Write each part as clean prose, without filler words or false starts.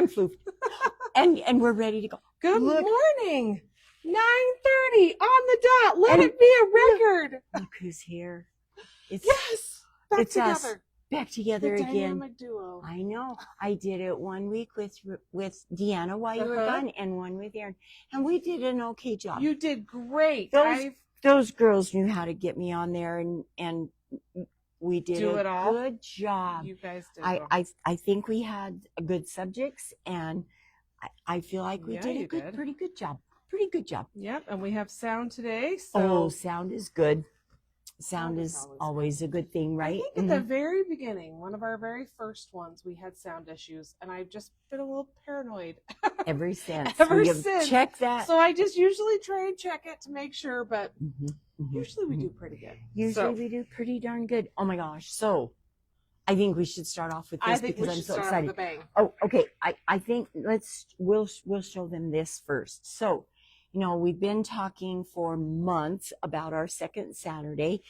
I'm floofed. And we're ready to go. Good Look. morning. 9:30 on the dot. Let it be a record. Look who's here. It's Yes. Back it's us together. back together The again. dynamic duo. I know. I did it 1 week with Deanna while you were gone, and one with Erin, and we did an okay job. You did great. Those girls knew how to get me on there, and we did Do it all? good job. You guys did. I think we had good subjects, and I feel like we Yeah, did you did. pretty good job. Pretty good job. Yep, and we have sound today. So Sound is good. Sound is always a good thing, right? I think at the very beginning, one of our very first ones, we had sound issues, and I've just been a little paranoid. Ever since. Ever since. Check that. So I just usually try and check it to make sure, but usually we do pretty good. Usually we do pretty darn good. Oh my gosh. So I think we should start off with this because I'm so excited. With a bang. Oh, okay. I think we'll show them this first. So, we've been talking for months about our second Saturday,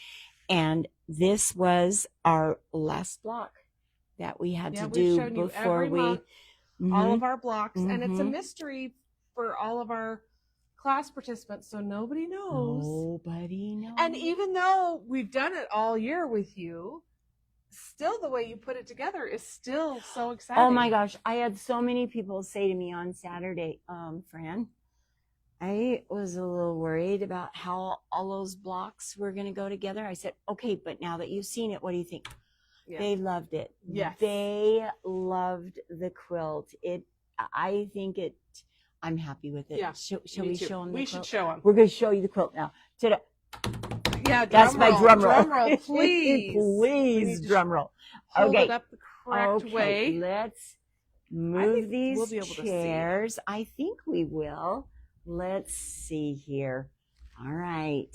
and this was our last block that we had to do before we all of our blocks, and it's a mystery for all of our class participants, so nobody knows. Nobody knows. And even though we've done it all year with you, still the way you put it together is still so exciting. Oh my gosh, I had so many people say to me on Saturday, Fran, I was a little worried about how all those blocks were going to go together. I said, okay, but now that you've seen it, what do you think? Yeah. They loved it. Yes. They loved the quilt. I'm happy with it. Yeah. Shall we show them the quilt? We should show them. We're going to show you the quilt now. Yeah, that's my drum roll. Drum roll, please. Please, drum roll. Hold Okay. it up the correct way. Let's move these we'll be able chairs. To see. I think we will. Let's see here. All right.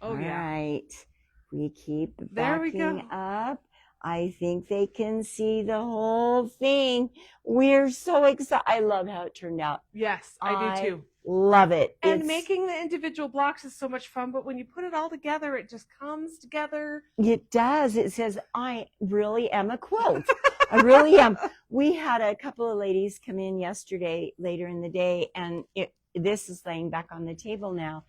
Oh, yeah. All right. We keep there backing up. I think they can see the whole thing. We're so excited. I love how it turned out. Yes, I do too. Love it. And making the individual blocks is so much fun, but when you put it all together, it just comes together. It does. It says, I really am a quilt. I really am. We had a couple of ladies come in yesterday, later in the day, and this is laying back on the table now,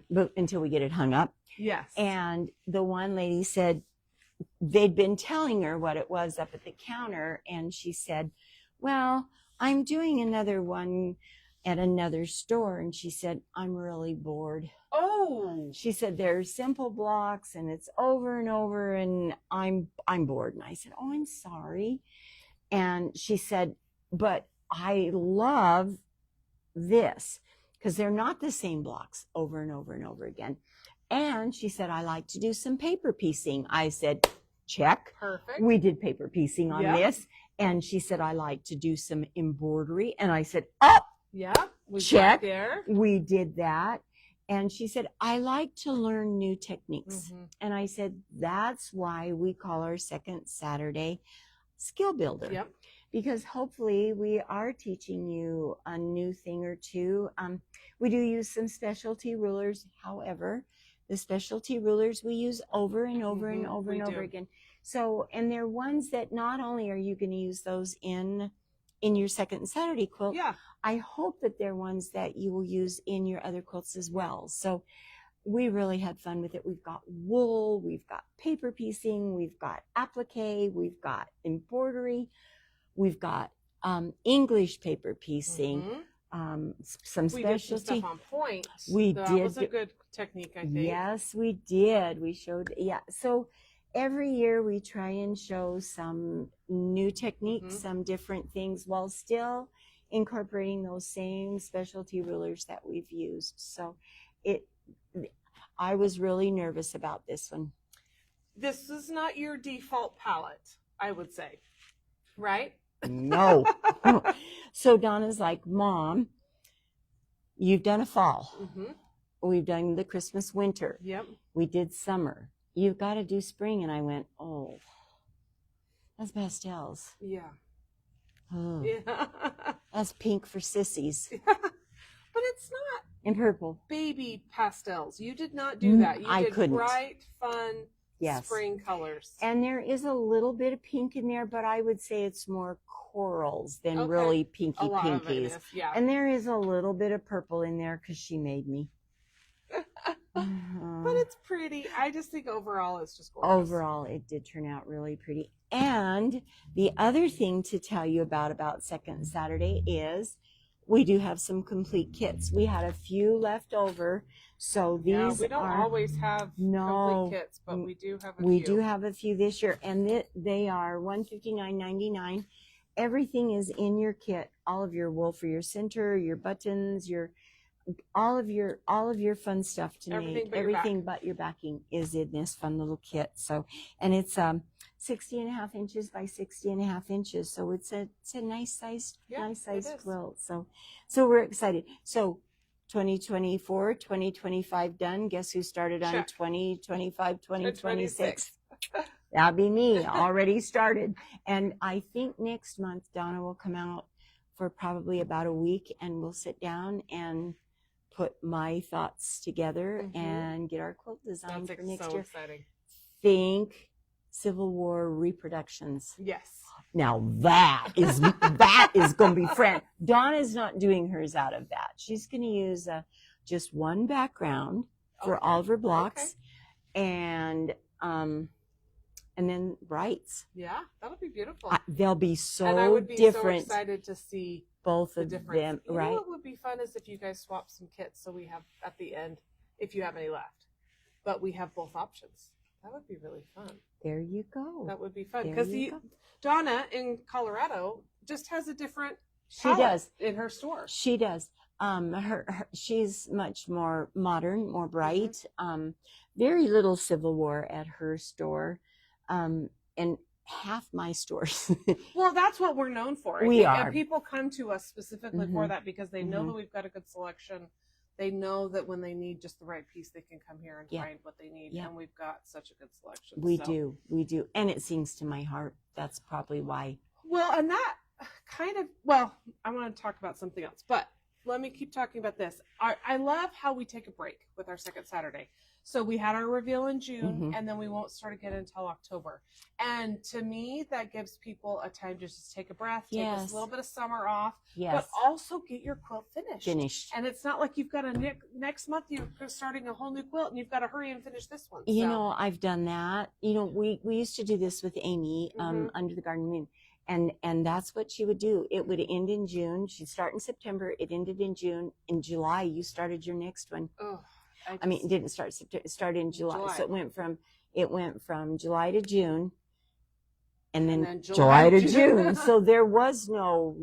but until we get it hung up. Yes. And the one lady said they'd been telling her what it was up at the counter, and she said, well, I'm doing another one at another store, and she said, I'm really bored. Oh. She said, there's simple blocks, and it's over and over, and I'm bored. And I said, oh, I'm sorry. And she said, but I love this because they're not the same blocks over and over and over again. And she said, I like to do some paper piecing. I said, check. Perfect. We did paper piecing on this. And she said, I like to do some embroidery. And I said, oh, yeah, check. There. We did that. And she said, I like to learn new techniques. And I said, that's why we call our second Saturday Skill Builder. Yep. Because hopefully we are teaching you a new thing or two. We do use some specialty rulers. However, the specialty rulers we use over and over and over and over again. So, and they're ones that not only are you going to use those in your second Saturday quilt, I hope that they're ones that you will use in your other quilts as well. So we really had fun with it. We've got wool, we've got paper piecing, we've got applique, we've got embroidery. We've got English paper piecing, some specialty. We did some stuff on point. That was a good technique, I think. Yes, we did. We showed, So every year we try and show some new techniques, some different things, while still incorporating those same specialty rulers that we've used. So I was really nervous about this one. This is not your default palette, I would say, right? No. So Donna's like, Mom, you've done a fall. We've done the Christmas winter. Yep. We did summer. You've got to do spring. And I went, oh, that's pastels. Yeah. Oh, yeah. That's pink for sissies. But it's not. And purple. Baby pastels. You did not do that. You I did couldn't. Bright, fun, spring colors. And there is a little bit of pink in there, but I would say it's more corals than Okay. really pinky A lot of it pinkies. is, yeah. And there is a little bit of purple in there because she made me. But it's pretty. I just think overall it's just gorgeous. Overall, it did turn out really pretty. And the other thing to tell you about Second Saturday is we do have some complete kits. We had a few left over, so these we don't always have complete kits, but we do have a few. We do have a few this year, and they are $159.99. Everything is in your kit. All of your wool for your center, your buttons, all of your fun stuff to make. Everything but your backing is in this fun little kit. So, and it's 60.5 inches by 60.5 inches. So it's a nice size quilt. So we're excited. So 2024, 2025 done. Guess who started on 2025, 2026? That'll be me. Already started. And I think next month Donna will come out for probably about a week, and we'll sit down and put my thoughts together and get our quilt designed for next year. Exciting. Think Civil War reproductions. Yes. Now that is going to be friend. Donna's not doing hers out of that. She's going to use just one background for all of her blocks, and then brights. Yeah, that'll be beautiful. They'll be so and I would be different. so excited to see both the of difference. them, You right? know what would be fun is if you guys swap some kits, so we have at the end, if you have any left, but we have both options. That would be really fun. There you go. That would be fun There because you go. Donna in Colorado just has a different. She does in her store. She does. She's much more modern, more bright. Very little Civil War at her store, and half my stores. Well, that's what we're known for. We are. And people come to us specifically for that because they know that we've got a good selection. They know that when they need just the right piece, they can come here and find what they need. And we've got such a good selection. We do. And it sings to my heart. That's probably why. Well, and that kind of, I want to talk about something else, but let me keep talking about this. I love how we take a break with our second Saturday. So we had our reveal in June, and then we won't start again until October. And to me, that gives people a time to just take a breath, take a little bit of summer off, but also get your quilt finished. And it's not like you've got next month you're starting a whole new quilt and you've got to hurry and finish this one. You know, I've done that. You know, we used to do this with Amy under the Garden Moon. And that's what she would do. It would end in June. She'd start in September. It ended in June. In July, you started your next one. Oh. I mean, it didn't start September. It started in July. So it went from July to June, and then July to June. So there was no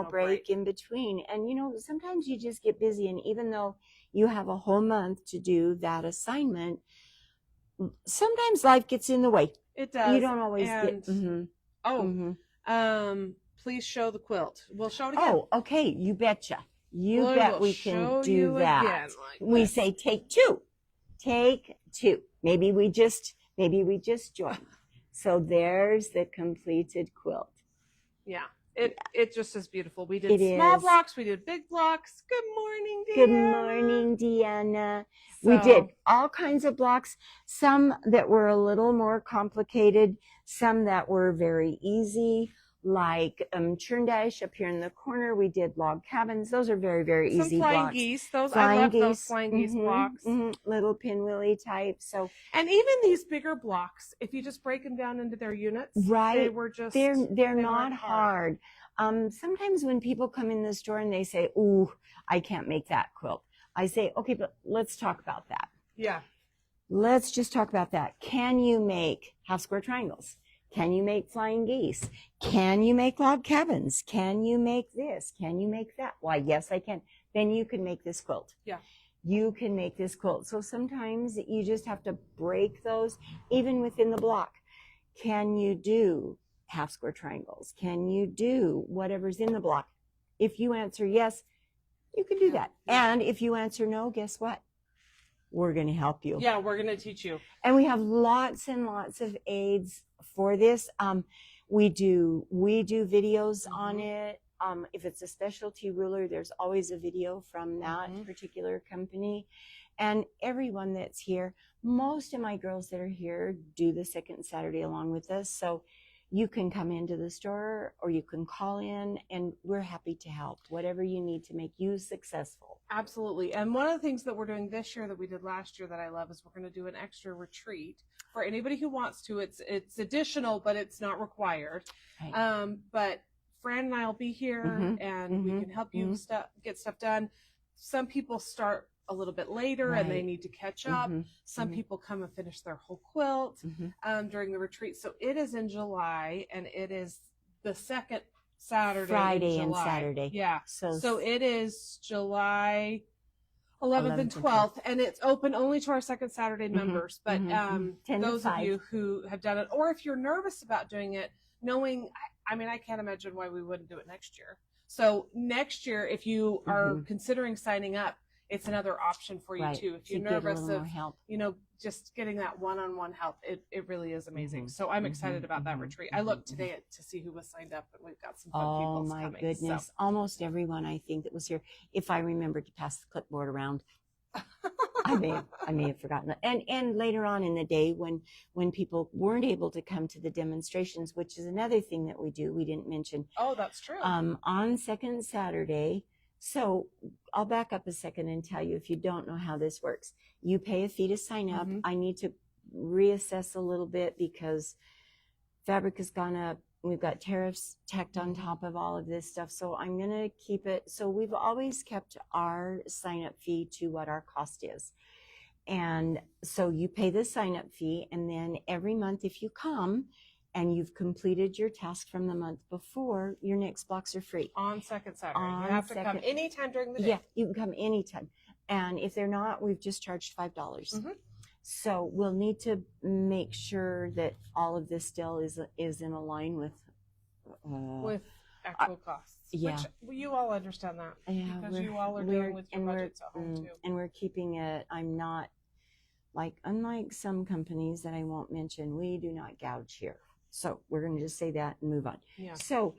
break in between. And you know, sometimes you just get busy, and even though you have a whole month to do that assignment, sometimes life gets in the way. It does. You don't always get. Please show the quilt. We'll show it again. Oh, okay. You betcha. You bet we can do that. Again, we say take two. Take two. Maybe we just join. So there's the completed quilt. Yeah. It just is beautiful. We did small blocks, we did big blocks. Good morning, Deanna. Good morning, Deanna. We did all kinds of blocks, some that were a little more complicated, some that were very easy, like churn dash up here in the corner. We did log cabins. Those are very, very easy flying blocks. Geese. I love those flying geese blocks. Little pinwheelie type. So, and even these bigger blocks, if you just break them down into their units, right? They were just they're not hard. Sometimes when people come in the store and they say, "Ooh, I can't make that quilt," I say, "Okay, but let's talk about that." Yeah. Let's just talk about that. Can you make half square triangles? Can you make flying geese? Can you make log cabins? Can you make this? Can you make that? Why, yes, I can. Then you can make this quilt. Yeah. You can make this quilt. So sometimes you just have to break those, even within the block. Can you do half square triangles? Can you do whatever's in the block? If you answer yes, you can do that. And if you answer no, guess what? We're going to help you. Yeah, we're going to teach you. And we have lots and lots of aids for this. We do videos on it. If it's a specialty ruler, there's always a video from that particular company. And everyone that's here, most of my girls that are here do the second Saturday along with us. So you can come into the store or you can call in, and we're happy to help. Whatever you need to make you successful. Absolutely. And one of the things that we're doing this year that we did last year that I love is we're going to do an extra retreat for anybody who wants to. It's additional, but it's not required. Right. But Fran and I will be here, and we can help you get stuff done. Some people start a little bit later and they need to catch up. Some people come and finish their whole quilt during the retreat. So it is in July, and it is the second Saturday, Friday in and July. Saturday. Yeah. So it is July 11th and 11th and 12th, and it's open only to our second Saturday members. But 10 to those of 5. you who have done it, or if you're nervous about doing it, knowing, I mean, I can't imagine why we wouldn't do it next year. So next year, if you are considering signing up, it's another option for you too. If you're nervous of, just getting that one-on-one help, it really is amazing. So I'm excited about that retreat. I looked today to see who was signed up, and we've got some fun people coming. Oh my goodness. So. Almost everyone I think that was here. If I remember to pass the clipboard around, I may have forgotten that. And later on in the day when people weren't able to come to the demonstrations, which is another thing that we do, we didn't mention. Oh, that's true. On second Saturday. So I'll back up a second and tell you, if you don't know how this works, you pay a fee to sign up. I need to reassess a little bit because fabric has gone up. We've got tariffs tacked on top of all of this stuff. So I'm going to keep it. So we've always kept our sign up fee to what our cost is. And so you pay the sign up fee, and then every month if you come and you've completed your task from the month before, your next blocks are free. On second Saturday. You have to come anytime during the day. Yeah, you can come anytime. And if they're not, we've just charged $5. So we'll need to make sure that all of this still is in line with actual costs. Yeah. Which you all understand that. Yeah, because you all are dealing with your budgets at home too. And we're keeping it, I'm not, unlike some companies that I won't mention, we do not gouge here. So we're going to just say that and move on. Yeah. So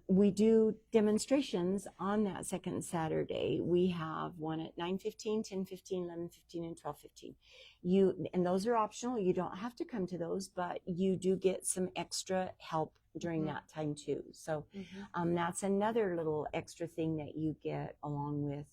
we do demonstrations on that second Saturday. We have one at 9:15, 10:15, 11:15, and 12:15. And those are optional. You don't have to come to those, but you do get some extra help during that time too. So that's another little extra thing that you get along with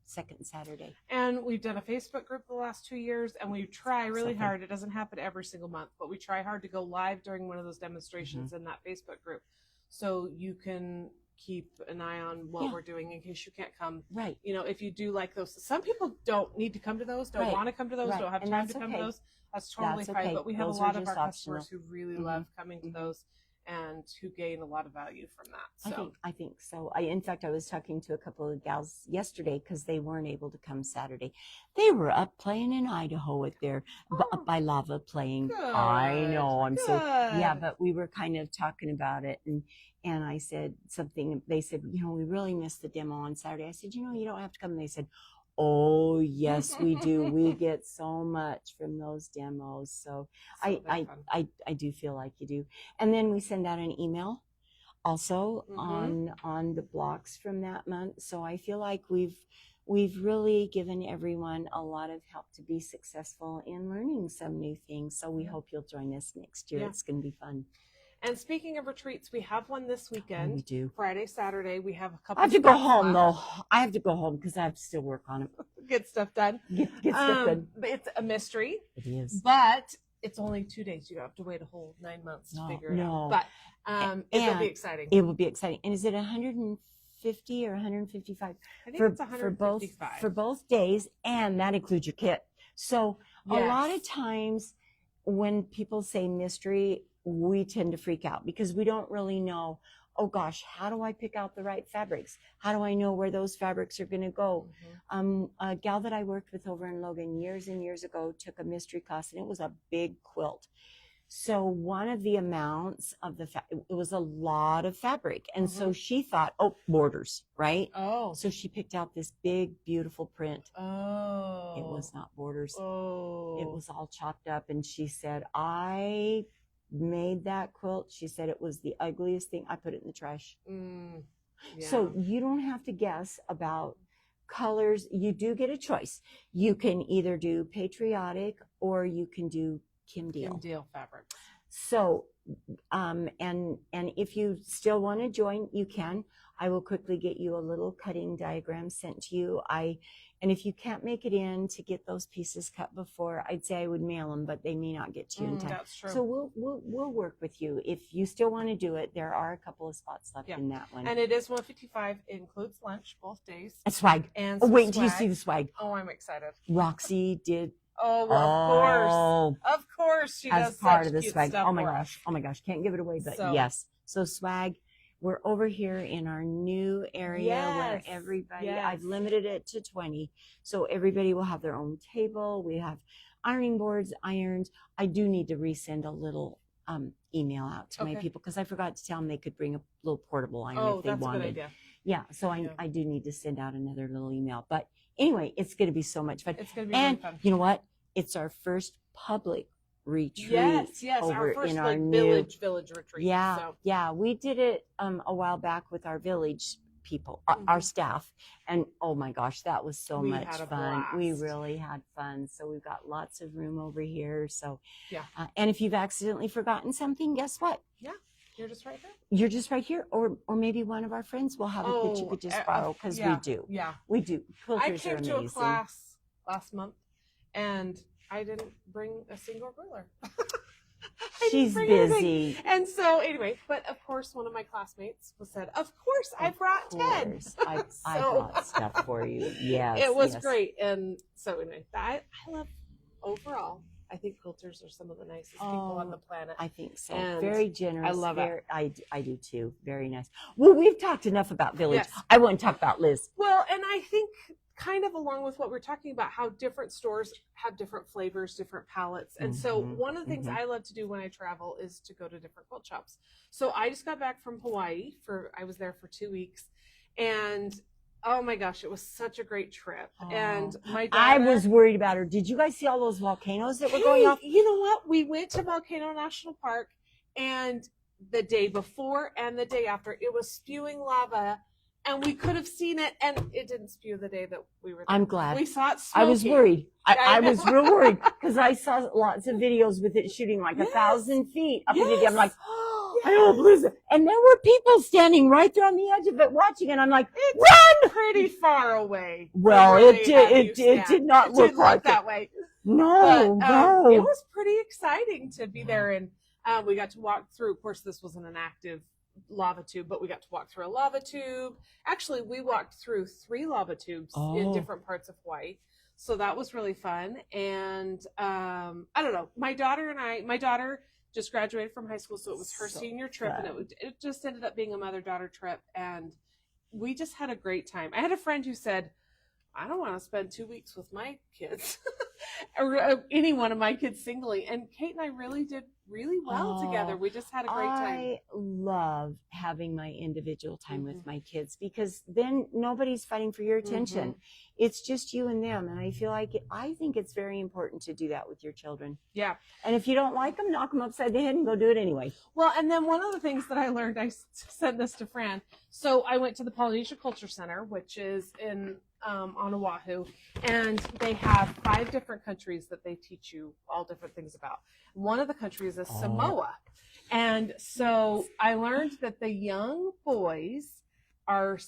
second Saturday. And we've done a Facebook group the last 2 years, and we try really hard. It doesn't happen every single month, but we try hard to go live during one of those demonstrations in that Facebook group, so you can keep an eye on what we're doing in case you can't come. Right. If you do like those. Some people don't need to come to those, don't want to come to those, don't have time to come to those. That's totally fine. But we have those a lot of our optional customers who really love coming to those, and who gain a lot of value from that. So I think so. In fact, I was talking to a couple of gals yesterday because they weren't able to come Saturday. They were up playing in Idaho with their up by lava playing. Good, I know. I'm so good. but we were kind of talking about it, and I said something. They said, we really missed the demo on Saturday. I said, you don't have to come. And they said, oh yes, we do. We get so much from those demos. So I do feel like you do. And then we send out an email also on the blocks from that month. So I feel like we've really given everyone a lot of help to be successful in learning some new things. So we hope you'll join us next year. It's going to be fun. And speaking of retreats, we have one this weekend. We do. Friday, Saturday. We have a couple. I have to go home though. I have to go home because I have to still work on it. Get stuff done. Get stuff done. But it's a mystery. It is. But it's only 2 days. You don't have to wait a whole 9 months to figure it out. But it will be exciting. It will be exciting. And is it 150 or 155? I think it's 155 for both days, and that includes your kit. So a lot of times when people say mystery, we tend to freak out because we don't really know, oh gosh, how do I pick out the right fabrics? How do I know where those fabrics are going to go? A gal that I worked with over in Logan years and years ago took a mystery class, and it was a big quilt. So one of the amounts of it was a lot of fabric. And so she thought, borders, right? Oh. So she picked out this big, beautiful print. Oh. It was not borders. Oh. It was all chopped up. And she said, I made that quilt. She said it was the ugliest thing. I put it in the trash. So you don't have to guess about colors. You do get a choice. You can either do patriotic or you can do Kim Deal. Kim Deal fabric. So, and if you still want to join, you can. I will quickly get you a little cutting diagram sent to you. And if you can't make it in to get those pieces cut before, I'd say I would mail them, but they may not get to you in time. That's true. So we'll work with you. If you still want to do it, there are a couple of spots left in that one. And it is $155. It includes lunch both days. A swag. And Oh, wait until you swag. see the swag. Oh, I'm excited. Roxy did. Oh, of course. She as does part such of the cute swag. stuff Oh my for gosh. us. Oh my gosh. Can't give it away, but So- yes. So swag. We're over here in our new area where Yes. everybody, Yes. I've limited it to 20. So everybody will have their own table. We have ironing boards, irons. I do need to resend a little email out to my Okay. people because I forgot to tell them they could bring a little portable iron Oh, if they that's a wanted. good idea. Yeah. So Yeah. I do need to send out another little email. But anyway, it's going to be so much fun. It's going to be And really fun. you know what? It's our first public retreat. Yes, over our first in our like new village retreat. yeah, So. yeah. We did it a while back with our village people, our staff, and oh my gosh, that was so We much had a fun. We blast. really had fun. So we've got lots of room over here. So Yeah. And if you've accidentally forgotten something, guess what? You're just right here. You're just right here, or maybe one of our friends will have it that you could just borrow because yeah, we do. Yeah. We do. I Quilters came are to a amazing. class last month and I didn't bring a single ruler. I didn't She's bring anything. busy. And so anyway, but of course one of my classmates said, "Of course, I brought 10." Course. I So- brought stuff for you. Yes. It was yes. great. And so anyway, I love overall. I think quilters are some of the nicest people on the planet. I think so. And Very generous. I love it. I do too. Very nice. Well, we've talked enough about Village. Yes. I want to talk about Liz. Well, and I think kind of along with what we're talking about, how different stores have different flavors, different palettes. And so Mhm, one of the things mhm. I love to do when I travel is to go to different quilt shops. So I just got back from Hawaii I was there for 2 weeks, and oh my gosh, it was such a great trip. Oh. And my I daughter, was worried about her. Did you guys see all those volcanoes that were going Hey, off? you know what? We went to Volcano National Park, and the day before and the day after, it was spewing lava, and we could have seen it, and it didn't spew the day that we were there. I'm glad. We saw it I was smoking. worried. I I know. was real worried because I saw lots of videos with it shooting like Yes. 1,000 feet up in the air. I'm like, Yes. I hope Liz. And there were people standing right there on the edge of it watching, and I'm like, It's run! pretty far away. Well, Really it have did. you It stand. did not It look didn't like that it. way. No, But, no. it was pretty exciting to be there, and we got to walk through. Of course, this wasn't an active lava tube, but we got to walk through a lava tube. Actually, we walked through 3 lava tubes in Oh. different parts of Hawaii, so that was really fun. And I don't know, my daughter just graduated from high school, so it was her So senior trip, fun. and it just ended up being a mother-daughter trip, and we just had a great time. I had a friend who said, I don't want to spend 2 weeks with my kids or any one of my kids singly. And Kate and I really did really well Oh, together. We just had a great time. I love having my individual time Mhm. with my kids because then nobody's fighting for your attention. Mm-hmm. It's just you and them. And I think it's very important to do that with your children. Yeah. And if you don't like them, knock them upside the head and go do it anyway. Well, and then one of the things that I learned, I said this to Fran. So I went to the Polynesia Culture Center, which is on Oahu, and they have 5 different countries that they teach you all different things about. One of the countries is Samoa. And so I learned that the young boys are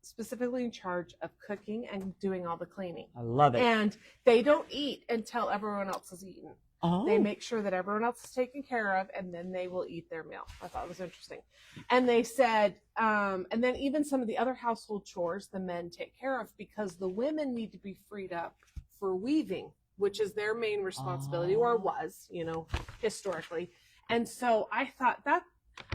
specifically in charge of cooking and doing all the cleaning. I love it. And they don't eat until everyone else has eaten. Oh, They make sure that everyone else is taken care of, and then they will eat their meal. I thought it was interesting. And they said, and then even some of the other household chores the men take care of because the women need to be freed up for weaving, which is their main responsibility, or was, historically. And so I thought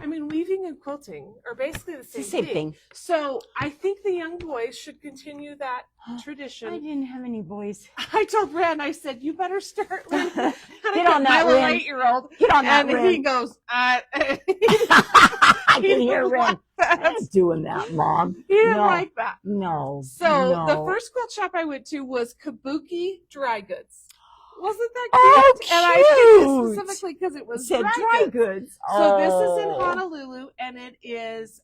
weaving and quilting are basically the it's the same same thing. So I think the young boys should continue that I tradition. didn't have any boys. I told Brad, I said, you better start learning. Get on that, my little Ren. 8-year-old. Get on that, And Ren. he goes, I can hear Ren. like that. I'm not doing that, Mom. He didn't No. like that. No. So no. the first quilt shop I went to was Kabuki Dry Goods. Wasn't that cute? Oh, And I picked cute. it specifically because it It was said dry goods. goods. So this is in Oh. Honolulu, and it is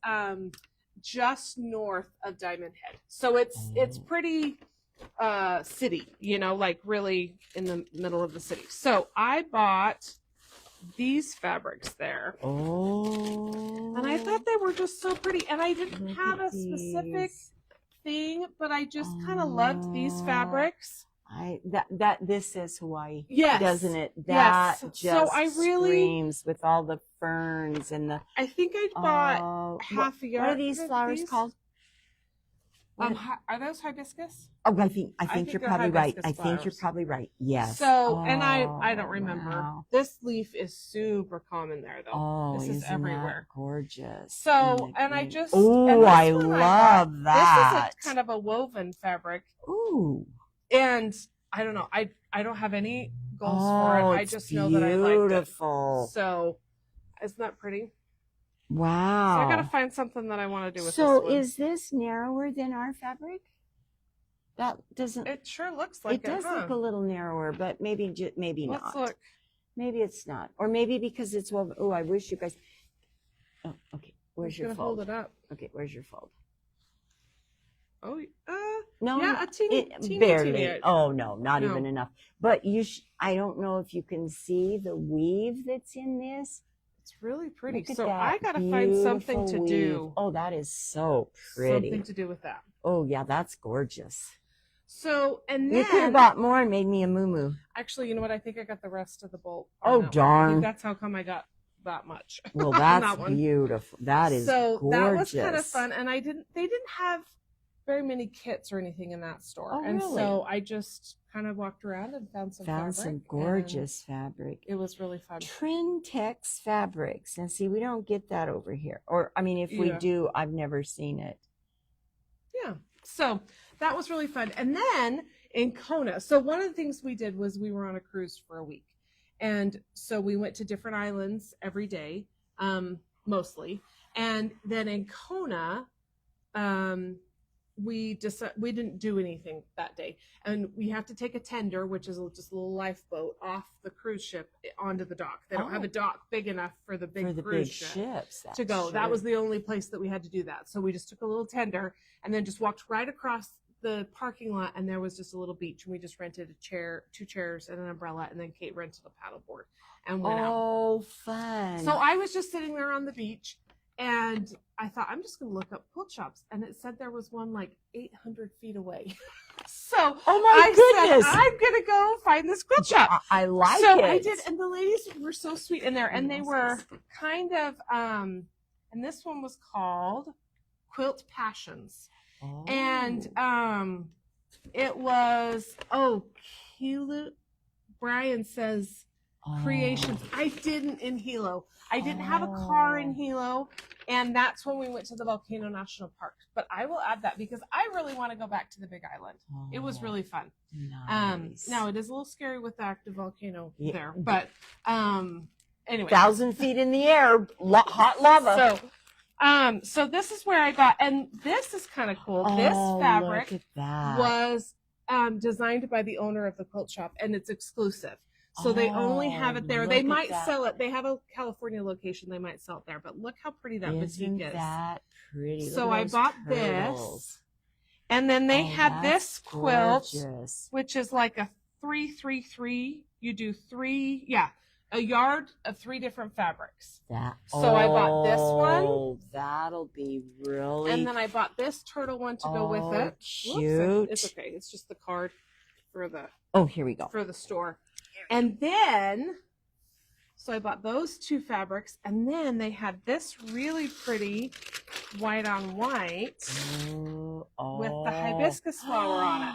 just north of Diamond Head. So it's pretty city, like really in the middle of the city. So I bought these fabrics there. Oh. And I thought they were just so pretty. And I didn't Look have at a specific these. thing, but I just kind of loved these fabrics. This says Hawaii, Yes. doesn't it? That Yes. just So I really- screams with all the ferns and the. I think I bought half a yard. What are these of flowers these. called? Are those hibiscus? Oh, I think think you're they're probably right. hibiscus I think you're flowers. probably right. Yes. So, and I Oh, don't remember. wow. This leaf is super common there, though. Oh, this is isn't everywhere. that gorgeous? So, and I just. Oh, and this I one love bought. that. This is a kind of a woven fabric, Ooh. and I don't know. I don't have any goals for it. I it's just know that I liked it. beautiful. So, isn't that pretty? Wow. So I gotta find something that I want to do with So this one. is this narrower than our fabric? That doesn't. It sure looks like It does look a little narrower, but maybe maybe Let's not. look. Maybe it's not, or maybe because it's woven. Oh, I wish you guys. Oh, okay. Where's I'm your gonna fold? hold it up. Okay, where's your fold? Oh, No, yeah, a teeny, teeny, barely. teeny. Oh no, not No. even enough. But I don't know if you can see the weave that's in this. It's really pretty. Look at So that I gotta find something to beautiful do. weave. Oh, that is so pretty. Something to do with that. Oh yeah, that's gorgeous. So and You could have then bought more and made me a moo. actually, you know what? I think I got the rest of the bolt. Oh, on that one. I darn. think that's how come I got that much. Well, on that's that one. beautiful. That is so gorgeous. that was kind of fun, and they didn't have very many kits or anything in that store, Oh, and really? so I just kind of walked around and found some Found fabric, some gorgeous fabric. and it was really fun. Trintex fabrics. And see, we don't get that over here. Or, I mean, if we Yeah. do, I've never seen it. Yeah. So that was really fun. And then in Kona, so one of the things we did was we were on a cruise for a week. And so we went to different islands every day, mostly. And then in Kona, we didn't do anything that day. And we have to take a tender, which is just a little lifeboat, off the cruise ship onto the dock. They don't have a dock big enough for the big For the cruise big ship ships. to go. that's That true. was the only place that we had to do that. So we just took a little tender and then just walked right across the parking lot, and there was just a little beach, and we just rented a chair, 2 chairs, and an umbrella, and then Kate rented a paddleboard and went out. Oh, fun. So I was just sitting there on the beach, and I thought, I'm just going to look up quilt shops, and it said there was one like 800 feet away. So oh my I goodness. said, I'm going to go find this quilt shop. I like So it. I did, and the ladies were so sweet in there, and they were kind of, and this one was called Quilt Passions, Oh. and it was Hilo. Brian says Creations. I didn't in Hilo. I didn't have a car in Hilo, and that's when we went to the Volcano National Park. But I will add that because I really want to go back to the Big Island. It was really fun. Nice. Now it is a little scary with the active volcano Yeah. there, but anyway, 1,000 feet in the air, hot lava. So this is where I got, and this is kind of cool. This fabric Look at that. was designed by the owner of the quilt shop, and it's exclusive. So they only have it there. look They at might that. sell it. They have a California location. They might sell it there. But look how pretty that Isn't boutique is. that pretty? So Look at I those bought turtles. this, and then they Oh, had this that's quilt, gorgeous. which is like a 3-3-3. You do a yard of 3 different fabrics. So I bought this one. Oh, that'll be really And then I bought this turtle one to go with it. cute. Whoops, it's okay. It's just the card for Here we go. the store. And then, so I bought those 2 fabrics, and then they had this really pretty white on white with the hibiscus flower on it.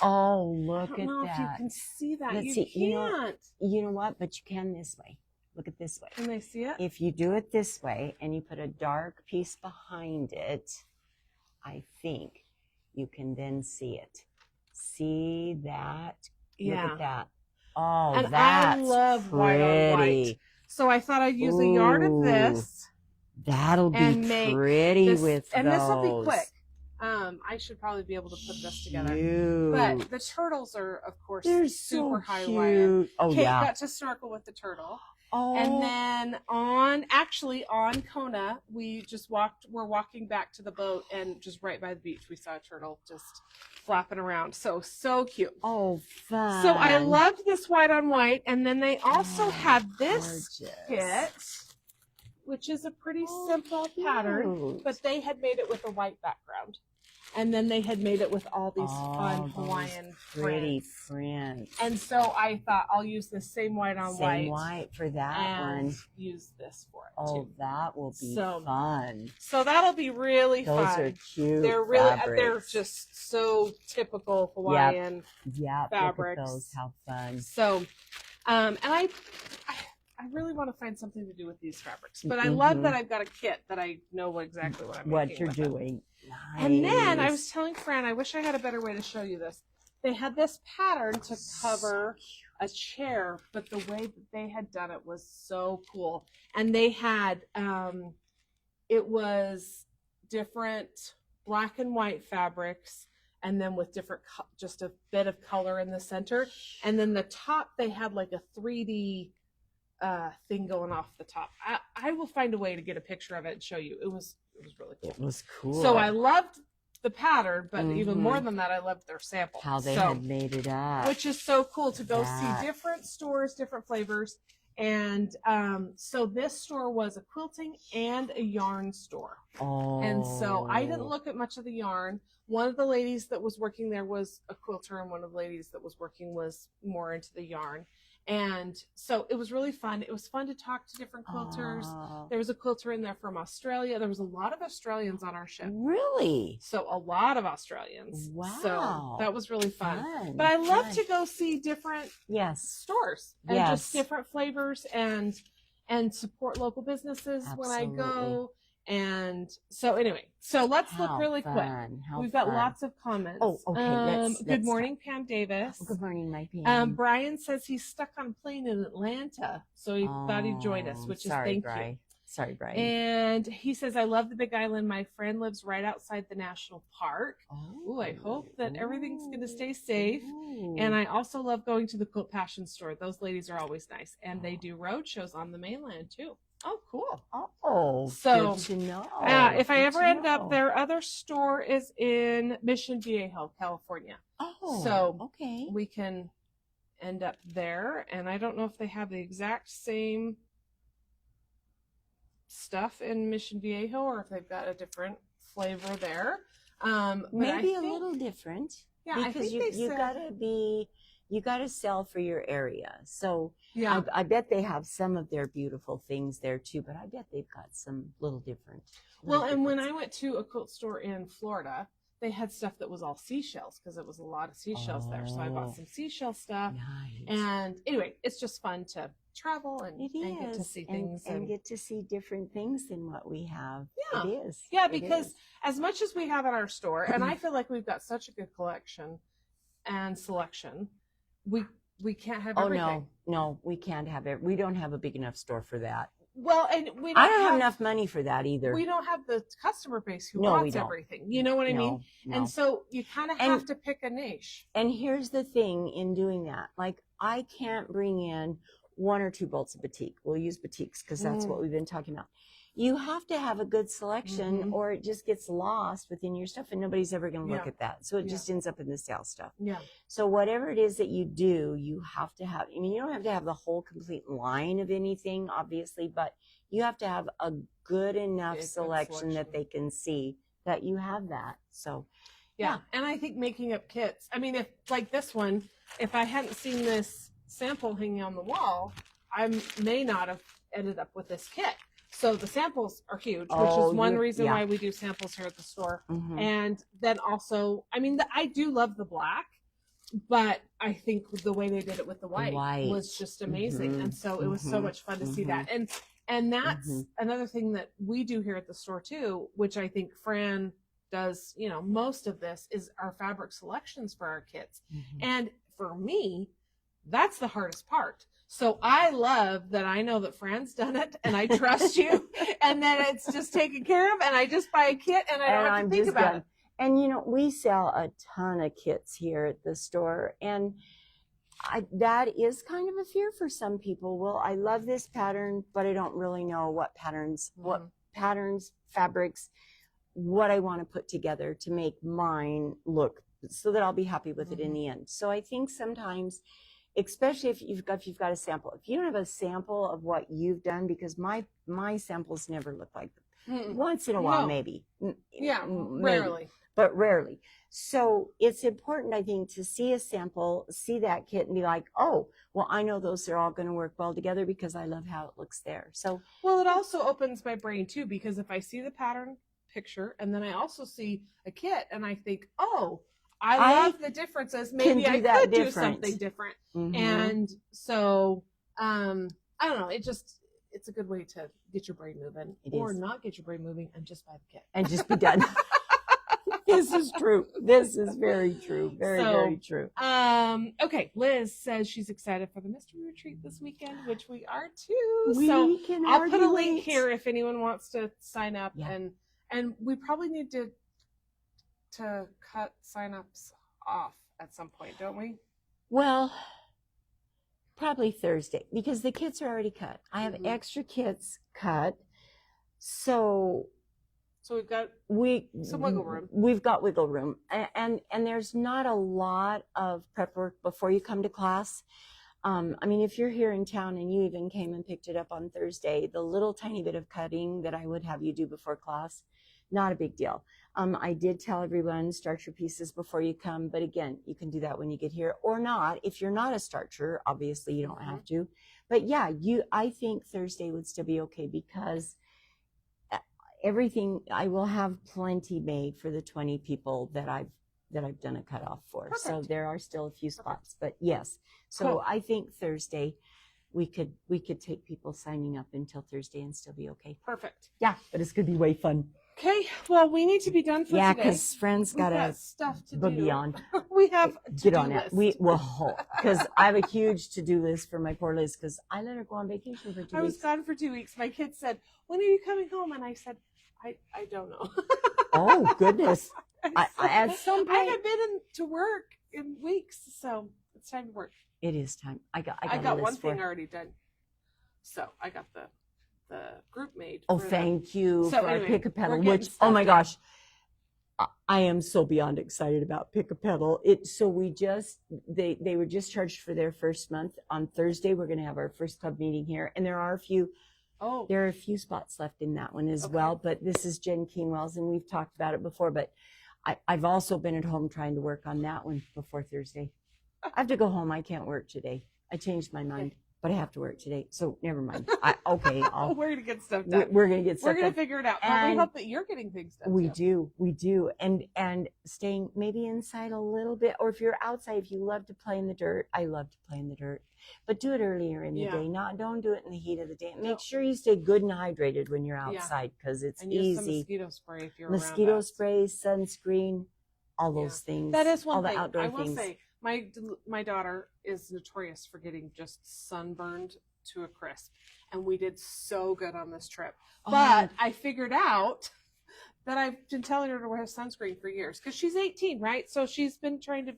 Oh, I look don't at know if you that. can see that. Let's You see, you know- can't. You know what? But you can this way. Look at this way. Can they see it? If you do it this way and you put a dark piece behind it, I think you can then see it. See that? Look at that. Oh, And I that's love white on pretty. white. So I thought I'd use a yard of Ooh, this. That'll be and make pretty this, with and those. this will be quick. I should probably be able to put this together. Cute. But the turtles are, of course, They're super so high cute. wire. Oh, Kate yeah. got to snorkel with the turtle. Oh, And then on Kona, we're walking back to the boat, and just right by the beach, we saw a turtle just flapping around. So cute. oh, fun. So I loved this white on white. And then they also had this kit, which is a pretty simple pattern, but they had made it with a white background. And then they had made it with all these fun Hawaiian pretty prints. prints. And so I thought I'll use the same white on white. Same white for that and one. Use this for it Oh, too. that will be fun. So that'll be really Those fun. are cute. They're really fabrics. they're just so typical Hawaiian fabrics. Look at those. How fun. So, and I really want to find something to do with these fabrics, but I love that I've got a kit that I know exactly what I'm what making you're with them. doing. Nice. And then I was telling Fran, I wish I had a better way to show you this. They had this pattern to cover a chair, but the way that they had done it was so cool. And they had, it was different black and white fabrics, and then with different, just a bit of color in the center. And then the top, they had like a 3D thing going off the top. I will find a way to get a picture of it and show you. It was really cool. It was cool. So I loved the pattern, but even more than that, I loved their sample. How they had made it up. Which is so cool to go see different stores, different flavors. And so this store was a quilting and a yarn store. Oh. And so I didn't look at much of the yarn. One of the ladies that was working there was a quilter, and one of the ladies that was working was more into the yarn. And so it was really fun. It was fun to talk to different quilters. There was a quilter in there from Australia. There was a lot of Australians on our ship. Really? So a lot of Australians. Wow. So that was really fun. But I love to go see different stores and just different flavors and support local businesses when I go. And so anyway, so let's look really quick. We've got lots of comments. Oh, okay. Good morning, Pam Davis. Good morning, my Pam. Brian says he's stuck on a plane in Atlanta, so he thought he'd join us, which is thank you. Sorry, Brian. And he says, I love the Big Island. My friend lives right outside the national park. Oh, I hope that everything's going to stay safe. And I also love going to the Quilt Passion store. Those ladies are always nice. And they do road shows on the mainland, too. Oh, cool. Oh, so good to know. If I ever end up, their other store is in Mission Viejo, California. Oh, so okay. We can end up there. And I don't know if they have the exact same stuff in Mission Viejo or if they've got a different flavor there. Maybe a little different. Yeah, because I think you gotta sell for your area. So yeah, I bet they have some of their beautiful things there too, but I bet they've got some little different. Well, and when I went to a quilt store in Florida, they had stuff that was all seashells because it was a lot of seashells there. So I bought some seashell stuff. Nice. And anyway, it's just fun to travel and get to see things. And get to see different things than what we have. Yeah. It is. Yeah, because as much as we have at our store, and I feel like we've got such a good collection and selection, we can't have everything. No, we can't have it. We don't have a big enough store for that. Well, and I don't have enough money for that either. We don't have the customer base who wants everything. You know what I mean? No. And so you kind of have to pick a niche. And here's the thing in doing that. Like, I can't bring in 1 or 2 bolts of batik. We'll use batiks because that's what we've been talking about. You have to have a good selection or it just gets lost within your stuff and nobody's ever going to look at that. So it just ends up in the sale stuff. Yeah. So whatever it is that you do, you have to have, I mean, you don't have to have the whole complete line of anything, obviously, but you have to have a good enough selection that they can see that you have that. So, yeah. And I think making up kits, I mean, if like this one, if I hadn't seen this sample hanging on the wall, I may not have ended up with this kit. So the samples are huge, which is one reason why we do samples here at the store. And then also, I mean, I do love the black, but I think the way they did it with the white was just amazing. And so it was so much fun to see that. And that's another thing that we do here at the store too, which I think Fran does, you know, most of this is our fabric selections for our kits. And for me, that's the hardest part. So I love that I know that Fran's done it and I trust you and then it's just taken care of and I just buy a kit and I don't have to think about it. And you know, we sell a ton of kits here at the store and that is kind of a fear for some people. Well, I love this pattern, but I don't really know what patterns, fabrics, what I want to put together to make mine look so that I'll be happy with it in the end. So I think sometimes, especially if you've got a sample, if you don't have a sample of what you've done, because my samples never look like them. Once in a while, maybe. Yeah, maybe, rarely. but rarely. So it's important, I think, to see a sample, see that kit and be like, oh, well, I know those are all going to work well together because I love how it looks there. So, well, it also opens my brain too, because if I see the pattern picture and then I also see a kit and I think, oh, I love the differences. Maybe I could do something different. And so, I don't know. It's a good way to get your brain moving or not get your brain moving and just buy the kit. And just be done. This is true. This is very true. Very true. Okay. Liz says she's excited for the mystery retreat this weekend, which we are too. I'll put a link here if anyone wants to sign up. Yeah. And we probably need to cut signups off at some point, don't we? Well, probably Thursday, because the kits are already cut. I have extra kits cut. So we've got some wiggle room. We've got wiggle room. And there's not a lot of prep work before you come to class. I mean, if you're here in town and you even came and picked it up on Thursday, the little tiny bit of cutting that I would have you do before class, not a big deal. I did tell everyone, start your pieces before you come. But again, you can do that when you get here or not. If you're not a starcher, obviously you don't have to. But yeah, I think Thursday would still be okay because everything, I will have plenty made for the 20 people that I've done a cutoff for. Perfect. So there are still a few spots, but yes. So cool. I think Thursday we could take people signing up until Thursday and still be okay. Perfect. Yeah, but it's going to be way fun. Okay, well, we need to be done for today. Yeah, because friends got stuff to do. Beyond. We have get on it. Because I have a huge to-do list for my poor Liz because I let her go on vacation for 2 weeks. I was gone for 2 weeks. My kids said, "When are you coming home?" And I said, "I don't know." Oh goodness! At some point, I haven't been to work in weeks, so it's time to work. It is time. I got one thing already done. So I got the group made. Oh, thank you for anyway, Pick a Pedal, which, oh my gosh, I am so beyond excited about Pick a Pedal. They were just charged for their first month. On Thursday, we're going to have our first club meeting here, and there are a few spots left in that one as well. But this is Jen Keenwell's, and we've talked about it before. But I've also been at home trying to work on that one before Thursday. I have to go home. I can't work today. I changed my mind. But I have to work today, so never mind. We're going to get stuff done. We're going to get stuff done. We're going to figure it out. And we hope that you're getting things done. We do. And staying maybe inside a little bit, or if you're outside, if you love to play in the dirt, I love to play in the dirt. But do it earlier in the day. Don't do it in the heat of the day. Make sure you stay good and hydrated when you're outside, because it's and easy. Use some mosquito spray if you're mosquito around spray, sunscreen, all those things. That is one all thing. The outdoor I will things. say, my daughter is notorious for getting just sunburned to a crisp, and we did so good on this trip. But I figured out that I've been telling her to wear sunscreen for years because she's 18, right? So she's been trying to.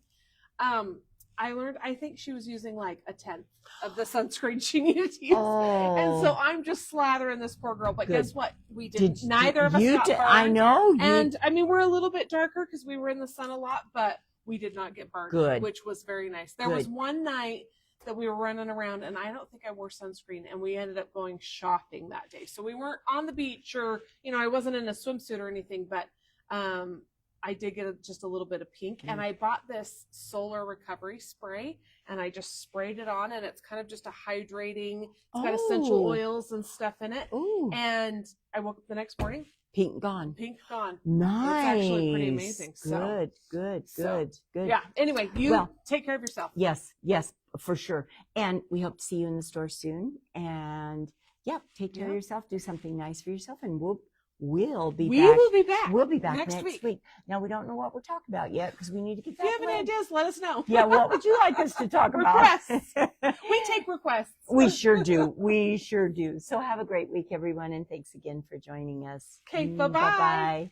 I think she was using like a 10th of the sunscreen she needed to use, and so I'm just slathering this poor girl. But guess what? We didn't. Neither of us got burned. I know. And I mean, we're a little bit darker because we were in the sun a lot, but we did not get burned, which was very nice. There was one night that we were running around, and I don't think I wore sunscreen, and we ended up going shopping that day. So we weren't on the beach, or I wasn't in a swimsuit or anything, but I did get just a little bit of pink, and I bought this solar recovery spray, and I just sprayed it on, and it's kind of just a hydrating. It's got essential oils and stuff in it. And I woke up the next morning. Pink gone. It's Nice. actually pretty amazing. Good. Yeah. Anyway, take care of yourself. Yes, for sure. And we hope to see you in the store soon. And take care of yourself. Do something nice for yourself. And we'll be back. We'll be back next week. Now, we don't know what we'll talk about yet because we need to get that. If you have any ideas, let us know. Yeah, what would you like us to talk about? Requests. We take requests. We sure do. So have a great week, everyone, and thanks again for joining us. Okay, bye-bye. Bye-bye.